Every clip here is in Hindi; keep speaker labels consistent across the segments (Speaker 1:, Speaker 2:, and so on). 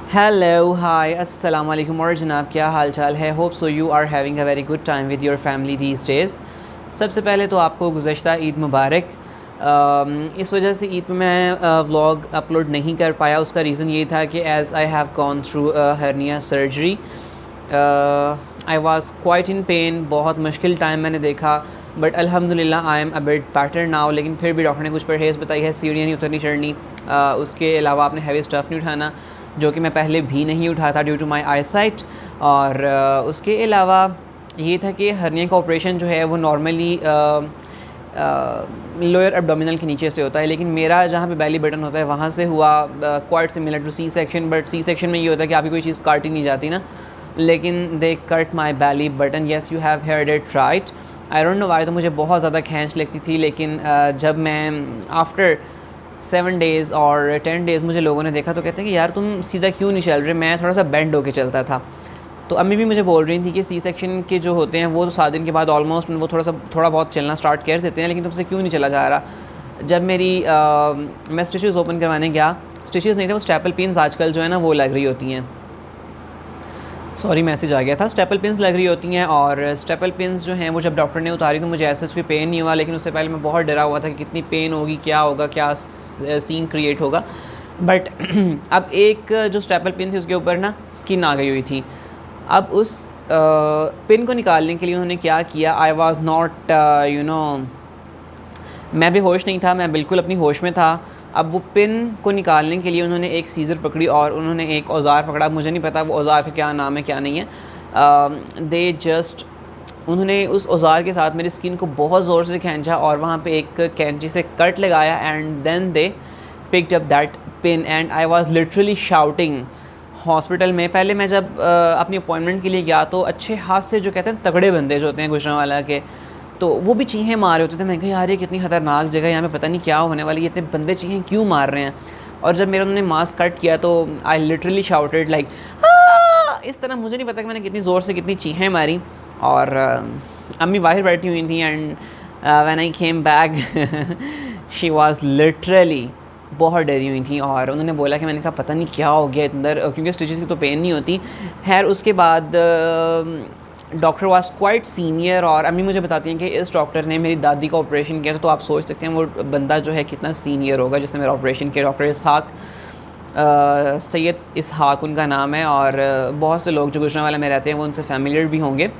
Speaker 1: हेलो हाय अस्सलाम वालेकुम और जनाब क्या हाल चाल है। Hope so you are having a very good time with your family these days. सबसे पहले तो आपको गुज़श्ता ईद मुबारक। इस वजह से ईद में मैं व्लॉग अपलोड नहीं कर पाया। उसका रीज़न ये था कि as I have gone through hernia surgery I was quite in pen. बहुत मुश्किल टाइम मैंने देखा, बट अल्हम्दुलिल्लाह I am a bit better now. लेकिन फिर भी डॉक्टर ने कुछ परहेज़ बताई है, सीढ़ियाँ नहीं उतरनी चढ़नी, उसके अलावा आपने हैवी स्टफ़ नहीं उठाना, जो कि मैं पहले भी नहीं उठाता due to my eyesight. और उसके अलावा ये था कि हर्निया का ऑपरेशन जो है वो नॉर्मली लोअर एब्डोमिनल के नीचे से होता है, लेकिन मेरा जहाँ पे बेली बटन होता है वहाँ से हुआ, quite similar to C section. But C section में ये होता है कि आपकी कोई चीज़ काटी नहीं जाती ना, लेकिन they cut my belly button. Yes you have heard it right. I don't know why, तो मुझे बहुत ज़्यादा खींच लगती थी, लेकिन जब मैं आफ्टर 7 डेज़ और 10 डेज़ मुझे लोगों ने देखा तो कहते हैं कि यार तुम सीधा क्यों नहीं चल रहे। मैं थोड़ा सा बेंड होके चलता था, तो अम्मी भी मुझे बोल रही थी कि सी सेक्शन के जो होते हैं वो तो 7 दिन के बाद ऑलमोस्ट वो थोड़ा बहुत चलना स्टार्ट कर देते हैं, लेकिन तुमसे क्यों नहीं चला जा रहा। जब मैं स्टिचेस ओपन करवाने गया, स्टिचेस नहीं थे वो स्टेपल पिन्स आजकल जो है ना वो लग रही होती हैं। सॉरी मैसेज आ गया था। स्टेपल पिन्स लग रही होती हैं, और स्टेपल पिन्स जो हैं वो जब डॉक्टर ने उतारी तो मुझे ऐसे कोई पेन नहीं हुआ, लेकिन उससे पहले मैं बहुत डरा हुआ था कि कितनी पेन होगी, क्या होगा, क्या सीन क्रिएट होगा। बट अब एक जो स्टेपल पिन थी उसके ऊपर ना स्किन आ गई हुई थी। अब उस पिन को निकालने के लिए उन्होंने क्या किया, I was not you know, मैं भी होश नहीं था, मैं बिल्कुल अपनी होश में था। अब वो पिन को निकालने के लिए उन्होंने एक सीज़र पकड़ी और उन्होंने एक औज़ार पकड़ा, मुझे नहीं पता वो औज़ार का क्या नाम है क्या नहीं है। दे जस्ट उन्होंने उस औज़ार के साथ मेरी स्किन को बहुत ज़ोर से खींचा और वहाँ पे एक कैंची से कट लगाया, and then they picked up that pin and I was literally shouting hospital में। पहले मैं जब अपनी अपॉइंटमेंट के लिए गया तो अच्छे हाथ से जो कहते हैं तगड़े बंदे जो होते हैं गुजरांवाला के, तो वो भी चीखें मार रहे होते थे। मैं कहा यार ये कितनी ख़तरनाक जगह है, यहाँ पे पता नहीं क्या होने वाली है, इतने बंदे चीखें क्यों मार रहे हैं। और जब मेरा उन्होंने मास्क कट किया तो आई लिटरली शाउटेड लाइक इस तरह। मुझे नहीं पता कि मैंने कितनी ज़ोर से कितनी चीखें मारी। और अम्मी बाहर बैठी हुई थी, and when I came back she was literally बहुत डरी हुई थी। और उन्होंने बोला कि, मैंने कहा पता नहीं क्या हो गया अंदर, क्योंकि स्टिचेस की तो पेन नहीं होती। खैर उसके बाद डॉक्टर वाज क्वाइट सीनियर, और अम्मी मुझे बताती हैं कि इस डॉक्टर ने मेरी दादी का ऑपरेशन किया था। तो आप सोच सकते हैं वो बंदा जो है कितना सीनियर होगा जिसने मेरा ऑपरेशन किया। डॉक्टर इसहाक, सैयद इसहाक उनका नाम है, और बहुत से लोग जो गुजरांवाला में रहते हैं वो उनसे फैमिलियर भी होंगे।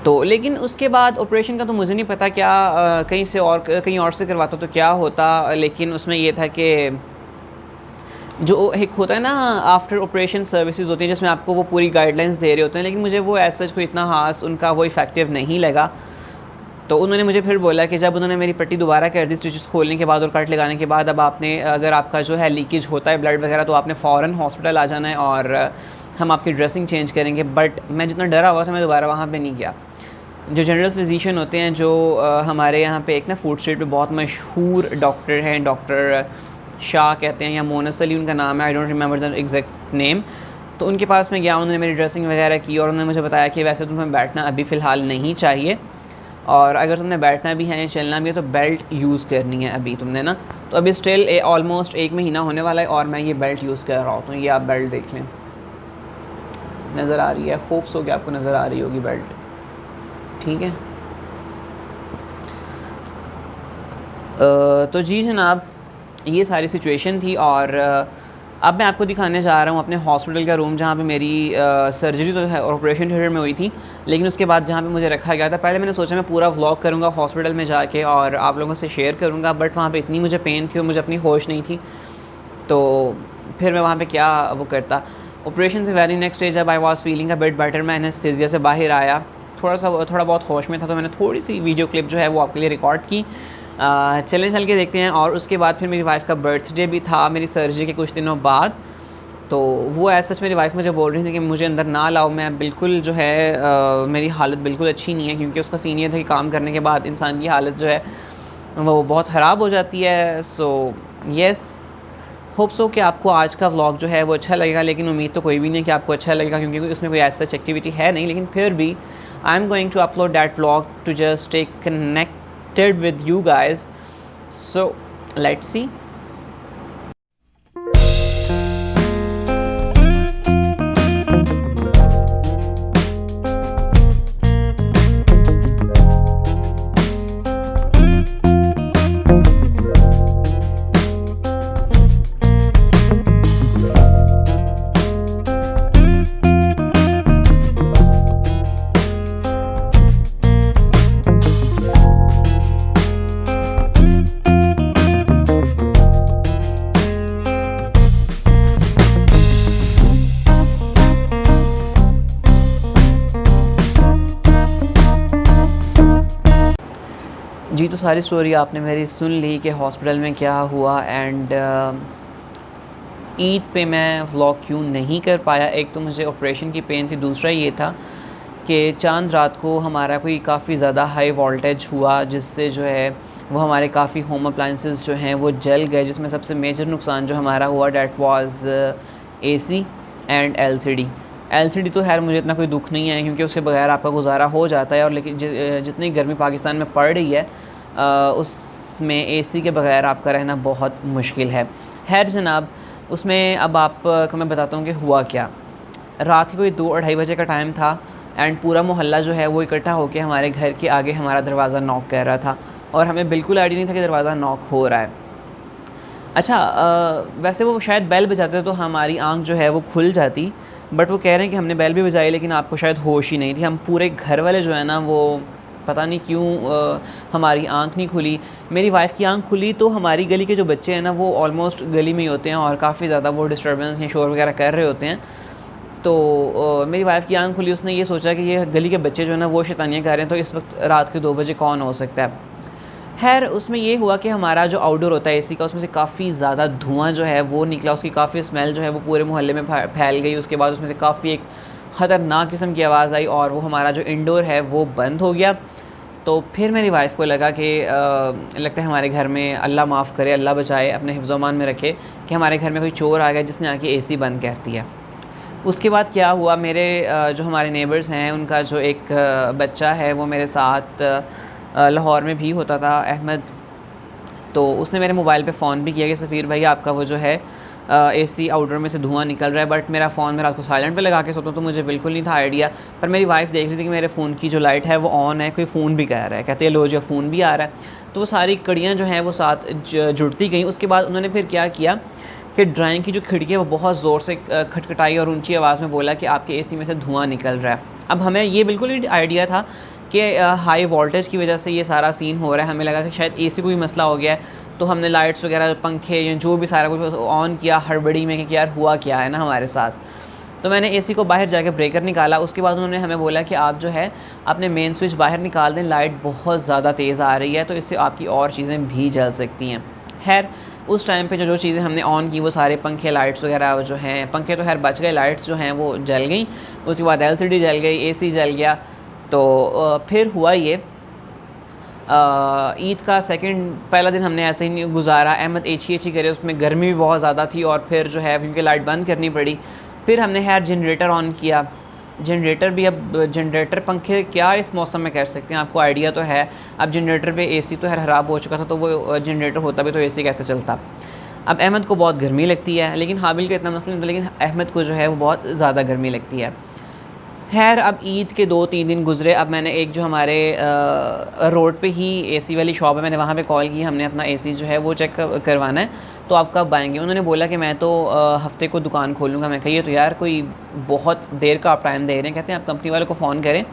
Speaker 1: तो लेकिन उसके बाद ऑपरेशन का तो मुझे नहीं पता क्या कहीं और से करवाता तो क्या होता, लेकिन उसमें ये था कि जो एक होता है ना आफ्टर ऑपरेशन सर्विसेज होती हैं जिसमें आपको वो पूरी गाइडलाइंस दे रहे होते हैं, लेकिन मुझे वो ऐसा कोई इतना खास उनका वो इफ़ेक्टिव नहीं लगा। तो उन्होंने मुझे फिर बोला कि जब उन्होंने मेरी पट्टी दोबारा कर दी स्टिचेस खोलने के बाद और कट लगाने के बाद, अब आपने अगर आपका जो है लीकेज होता है ब्लड वगैरह तो आपने फ़ौरन हॉस्पिटल आ जाना है और हम आपकी ड्रेसिंग चेंज करेंगे। बट मैं जितना डरा हुआ था मैं दोबारा वहाँ पे नहीं गया। जो जनरल फिजिशियन होते हैं जो हमारे यहाँ पे एक ना फूड स्ट्रीट पे बहुत मशहूर डॉक्टर हैं, डॉक्टर शाह कहते हैं या मोनस अली उनका नाम है, I don't remember the exact name. तो उनके पास मैं गया, उन्होंने मेरी ड्रेसिंग वगैरह की और उन्होंने मुझे बताया कि वैसे तुम्हें बैठना अभी फ़िलहाल नहीं चाहिए, और अगर तुमने बैठना भी है या चलना भी है तो बेल्ट यूज़ करनी है अभी तुमने ना। तो अभी स्टिल ऑलमोस्ट 1 महीना होने वाला है और मैं ये बेल्ट यूज़ कर रहा हूँ। तो ये आप बेल्ट देख लें, नज़र आ रही है, होप्स हो कि आपको नज़र आ रही होगी बेल्ट, ठीक है। तो जी जनाब, ये सारी सिचुएशन थी। और अब मैं आपको दिखाने जा रहा हूँ अपने हॉस्पिटल का रूम जहाँ पे मेरी सर्जरी तो है ऑपरेशन थिएटर में हुई थी, लेकिन उसके बाद जहाँ पे मुझे रखा गया था। पहले मैंने सोचा मैं पूरा व्लॉग करूँगा हॉस्पिटल में जाके और आप लोगों से शेयर करूँगा, बट वहाँ पे इतनी मुझे पेन थी और मुझे अपनी होश नहीं थी, तो फिर मैं वहाँ पे क्या वो करता। ऑपरेशन से वेरी नेक्स्ट डे जब I was feeling a bit better, मैं एनेस्थीसिया से बाहर आया, थोड़ा बहुत होश में था, तो मैंने थोड़ी सी वीडियो क्लिप जो है वो आपके लिए रिकॉर्ड की। चल के देखते हैं। और उसके बाद फिर मेरी वाइफ़ का बर्थडे भी था मेरी सर्जरी के कुछ दिनों बाद। तो वो ऐसा सच मेरी वाइफ़ मुझे बोल रही थी कि मुझे अंदर ना लाओ, मैं बिल्कुल जो है मेरी हालत बिल्कुल अच्छी नहीं है, क्योंकि उसका सीन ये था कि काम करने के बाद इंसान की हालत जो है वो बहुत ख़राब हो जाती है। सो येस, होप सो कि आपको आज का व्लॉग जो है वो अच्छा लगेगा, लेकिन उम्मीद तो कोई भी नहीं कि आपको अच्छा लगेगा, क्योंकि उसमें कोई ऐसा एक्टिविटी है नहीं। लेकिन फिर भी I am going to upload that vlog to just stay connected with you guys. So let's see. जी, तो सारी स्टोरी आपने मेरी सुन ली कि हॉस्पिटल में क्या हुआ। एंड ईद पे मैं व्लॉग क्यों नहीं कर पाया, एक तो मुझे ऑपरेशन की पेन थी, दूसरा ये था कि चांद रात को हमारा कोई काफ़ी ज़्यादा हाई वोल्टेज हुआ, जिससे जो है वो हमारे काफ़ी होम अप्लाइंसेस जो हैं वो जल गए, जिसमें सबसे मेजर नुकसान जो हमारा हुआ that was AC and LCD. LCD तो खैर मुझे इतना कोई दुख नहीं है क्योंकि उसके बगैर आपका गुजारा हो जाता है, और लेकिन जितनी गर्मी पाकिस्तान में पड़ रही है उसमें एसी के बगैर आपका रहना बहुत मुश्किल है। खैर जनाब, उसमें अब आपको मैं बताता हूँ कि हुआ क्या। रात के कोई 2-2:30 बजे का टाइम था एंड पूरा मोहल्ला जो है वो इकट्ठा होकर हमारे घर के आगे हमारा दरवाज़ा नॉक कर रहा था, और हमें बिल्कुल आइडिया नहीं था कि दरवाज़ा नॉक हो रहा है। अच्छा, वैसे वो शायद बेल बजाते तो हमारी आंख जो है वो खुल जाती, बट वो कह रहे हैं कि हमने बेल भी बजाई लेकिन आपको शायद होश ही नहीं थी। हम पूरे घर वाले जो है ना वो पता नहीं क्यों हमारी आंख नहीं खुली। मेरी वाइफ़ की आंख खुली तो हमारी गली के जो बच्चे हैं ना वो ऑलमोस्ट गली में ही होते हैं और काफ़ी ज़्यादा वो डिस्टर्बेंस या शोर वगैरह कर रहे होते हैं। तो मेरी वाइफ़ की आंख खुली, उसने ये सोचा कि ये गली के बच्चे जो है ना वो शैतानियाँ कर रहे हैं, तो इस वक्त रात के 2 बजे कौन हो सकता है। खैर उसमें ये हुआ कि हमारा जो आउटडोर होता है एसी का, उसमें से काफ़ी ज़्यादा धुआं जो है वो निकला, उसकी काफ़ी स्मेल जो है वो पूरे मोहल्ले में फैल गई। उसके बाद उसमें से काफ़ी एक ख़तरनाक किस्म की आवाज़ आई और वो हमारा जो इंडोर है वो बंद हो गया। तो फिर मेरी वाइफ़ को लगा कि लगता है हमारे घर में, अल्लाह माफ़ करे, अल्लाह बचाए, अपने हिफ्ज़-ओ-अमान में रखे, कि हमारे घर में कोई चोर आ गया जिसने आके एसी बंद कर दिया। उसके बाद क्या हुआ, मेरे जो हमारे नेबर्स हैं उनका जो एक बच्चा है वो मेरे साथ लाहौर में भी होता था, अहमद। तो उसने मेरे मोबाइल पे फ़ोन भी किया कि सफ़ीर भाई आपका वो जो है एसी आउटडोर में से धुआं निकल रहा है। बट मेरा फ़ोन मैं रात को साइलेंट पे लगा के सोता हूँ तो मुझे बिल्कुल नहीं था आइडिया। पर मेरी वाइफ़ देख रही थी कि मेरे फ़ोन की जो लाइट है वो ऑन है, कोई फ़ोन भी कह रहा है, कहते हैं लो जो फ़ोन भी आ रहा है। तो वो सारी कड़ियाँ जो हैं वो साथ जुड़ती गई। उसके बाद उन्होंने फिर क्या किया कि ड्राइंग की जो खिड़की है वो बहुत ज़ोर से खटखटाई और ऊंची आवाज़ में बोला कि आपके एसी में से धुआं निकल रहा है। अब हमें ये बिल्कुल ही आइडिया था कि हाई वोल्टेज की वजह से ये सारा सीन हो रहा है। हमें लगा कि शायद एसी को भी मसला हो गया है, तो हमने लाइट्स वगैरह, पंखे या जो भी सारा कुछ ऑन किया हड़बड़ी में कि यार हुआ क्या है ना हमारे साथ। तो मैंने एसी को बाहर जाके ब्रेकर निकाला। उसके बाद उन्होंने हमें बोला कि आप जो है अपने मेन स्विच बाहर निकाल दें, लाइट बहुत ज़्यादा तेज़ आ रही है तो इससे आपकी और चीज़ें भी जल सकती हैं। खैर उस टाइम पे जो चीज़ें हमने ऑन की वो सारे पंखे, लाइट्स वगैरह जो हैं, पंखे तो खैर बच गए, लाइट्स जो हैं वो जल गई। उसके बाद एलसीडी जल गई, एसी जल गया। तो फिर हुआ ये, ईद का पहला दिन हमने ऐसे ही नहीं गुजारा। अहमद एची करे, उसमें गर्मी भी बहुत ज़्यादा थी और फिर जो है क्योंकि लाइट बंद करनी पड़ी। फिर हमने खैर जनरेटर ऑन किया। जनरेटर भी, अब जनरेटर पंखे क्या इस मौसम में कर सकते हैं, आपको आइडिया तो है। अब जनरेटर पे एसी तो खैर ख़राब हो चुका था, तो वो जनरेटर होता भी तो एसी कैसे चलता। अब अहमद को बहुत गर्मी लगती है, लेकिन हाबिल का इतना मसला नहीं था, लेकिन अहमद को जो है वो बहुत ज़्यादा गर्मी लगती है। खैर अब ईद के 2-3 दिन गुज़रे। अब मैंने एक जो हमारे रोड पे ही एसी वाली शॉप है, मैंने वहाँ पे कॉल की, हमने अपना एसी जो है वो चेक करवाना है, तो आप कब आएँगे। उन्होंने बोला कि मैं तो हफ़्ते को दुकान खोलूँगा। मैं कहिए तो यार कोई बहुत देर का आप टाइम दे रहे हैं। कहते हैं आप कंपनी वालों को फ़ोन करें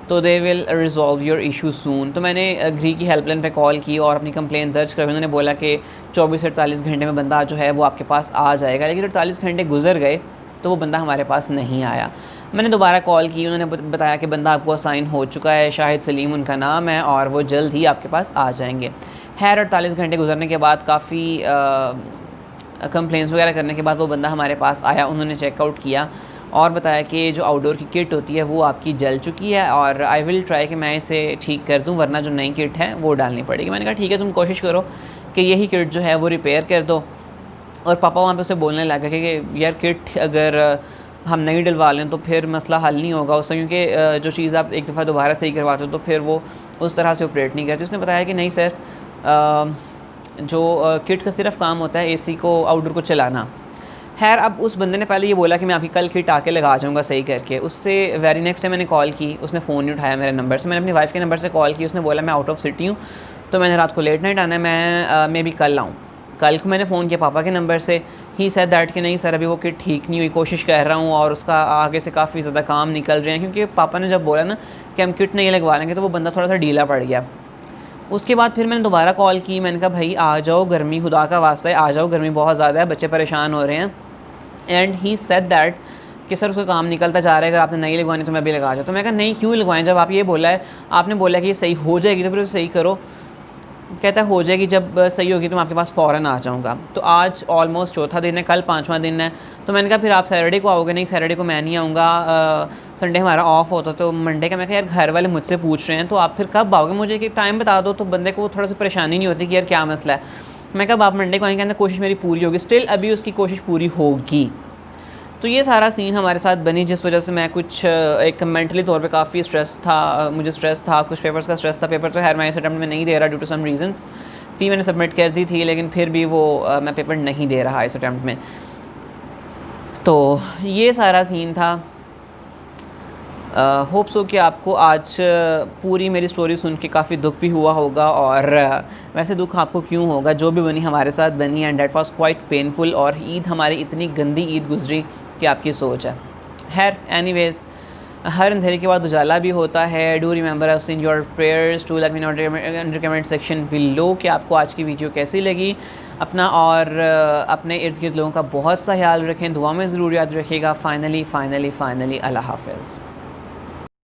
Speaker 1: तो they will resolve your issue soon. तो मैंने घी की हेल्पलाइन पे कॉल की और अपनी कंप्लेंट दर्ज कर। उन्होंने बोला कि 24 से 48 घंटे में बंदा जो है वो आपके पास आ जाएगा। लेकिन 48 घंटे गुजर गए तो वो बंदा हमारे पास नहीं आया। मैंने दोबारा कॉल की, उन्होंने बताया कि बंदा आपको असाइन हो चुका है, शाहिद सलीम उनका नाम है, और वो जल्द ही आपके पास आ जाएंगे। खैर 48 घंटे गुजरने के बाद काफ़ी कंप्लेंट्स वगैरह करने के बाद वो बंदा हमारे पास आया। उन्होंने चेकआउट किया और बताया कि जो आउटडोर की किट होती है वो आपकी जल चुकी है और आई विल ट्राई कि मैं इसे ठीक कर दूं, वरना जो नई किट है वो डालनी पड़ेगी। मैंने कहा ठीक है, तुम कोशिश करो कि यही किट जो है वो रिपेयर कर दो। और पापा वहाँ पे उसे बोलने लगा कि यार किट अगर हम नहीं डलवा लें तो फिर मसला हल नहीं होगा उससे, क्योंकि जो चीज़ आप एक दफ़ा दोबारा सही करवाते हो तो फिर वो उस तरह से ऑपरेट नहीं करती। उसने बताया कि नहीं सर, जो किट का सिर्फ काम होता है एसी को, आउटडोर को चलाना। खैर अब उस बंदे ने पहले ये बोला कि मैं आपकी कल किट आके लगा जाऊँगा सही करके। उससे वेरी नेक्स्ट टाइम मैंने कॉल की, उसने फ़ोन नहीं उठाया मेरे नंबर से। मैंने अपनी वाइफ़ के नंबर से कॉल की, उसने बोला मैं आउट ऑफ सिटी हूँ तो मैंने रात को लेट नाइट आना है, मैं भी कल आऊँ। कल को मैंने फ़ोन किया पापा के नंबर से, ही सेड दैट कि नहीं सर अभी वो किट ठीक नहीं हुई, कोशिश कर रहा हूँ और उसका आगे से काफ़ी ज़्यादा काम निकल रहे हैं। क्योंकि पापा ने जब बोला ना कि हम किट नहीं लगवा लेंगे तो वो बंदा थोड़ा सा ढीला पड़ गया। उसके बाद फिर मैंने दोबारा कॉल की, मैंने कहा भाई आ जाओ, गर्मी खुदा का वास्ता है आ जाओ, गर्मी बहुत ज़्यादा है, बच्चे परेशान हो रहे हैं। एंड ही सेड दैट कि सर उसका काम निकलता जा रहा है, अगर आपने नहीं लगवानी तो मैं भी लगा जाऊँ। तो मैं कहा नहीं क्यों लगवाएं, जब आप ये बोला है, आपने बोला कि ये सही हो जाएगी तो फिर उसे सही करो। कहता है हो जाएगी, जब सही होगी तो मैं आपके पास फ़ौरन आ जाऊँगा। तो आज ऑलमोस्ट चौथा दिन है, कल पाँचवां दिन है। तो मैंने कहा फिर आप सैटरडे को आओगे? नहीं, सैटरडे को मैं नहीं आऊँगा, संडे हमारा ऑफ होता। तो मंडे का मैं कहा यार घर वाले मुझसे पूछ रहे हैं तो आप फिर कब आओगे, मुझे एक टाइम बता दो, तो बंदे को थोड़ा सा परेशानी नहीं होती कि यार क्या मसला है। मैं कहा आप मंडे को आएंगे? कहते कोशिश मेरी पूरी होगी। स्टिल अभी उसकी कोशिश पूरी होगी। तो ये सारा सीन हमारे साथ बनी, जिस वजह से मैं कुछ एक मेंटली तौर पे काफ़ी स्ट्रेस था, मुझे स्ट्रेस था, कुछ पेपर्स का स्ट्रेस था। पेपर तो खैर मैं इस अटेम्प्ट में नहीं दे रहा ड्यू टू सम रीजंस। फ़ी मैंने सबमिट कर दी थी, लेकिन फिर भी वो मैं पेपर नहीं दे रहा इस अटेम्प्ट में। तो ये सारा सीन था। होप सो कि आपको आज पूरी मेरी स्टोरी सुन के काफ़ी दुख भी हुआ होगा, और वैसे दुख आपको क्यों होगा, जो भी बनी हमारे साथ बनी, and that was quite painful. और ईद हमारी इतनी गंदी ईद गुजरी कि आपकी सोच है। खैर एनीवेज़, हर अंधेरे के बाद उजाला भी होता है। Do remember us in your prayers, do let me know in comment section below कि आपको आज की वीडियो कैसी लगी। अपना और अपने इर्द गिर्द लोगों का बहुत सा ख्याल रखें, दुआ में ज़रूर याद रखिएगा। फाइनली अल्लाह हाफ़िज़।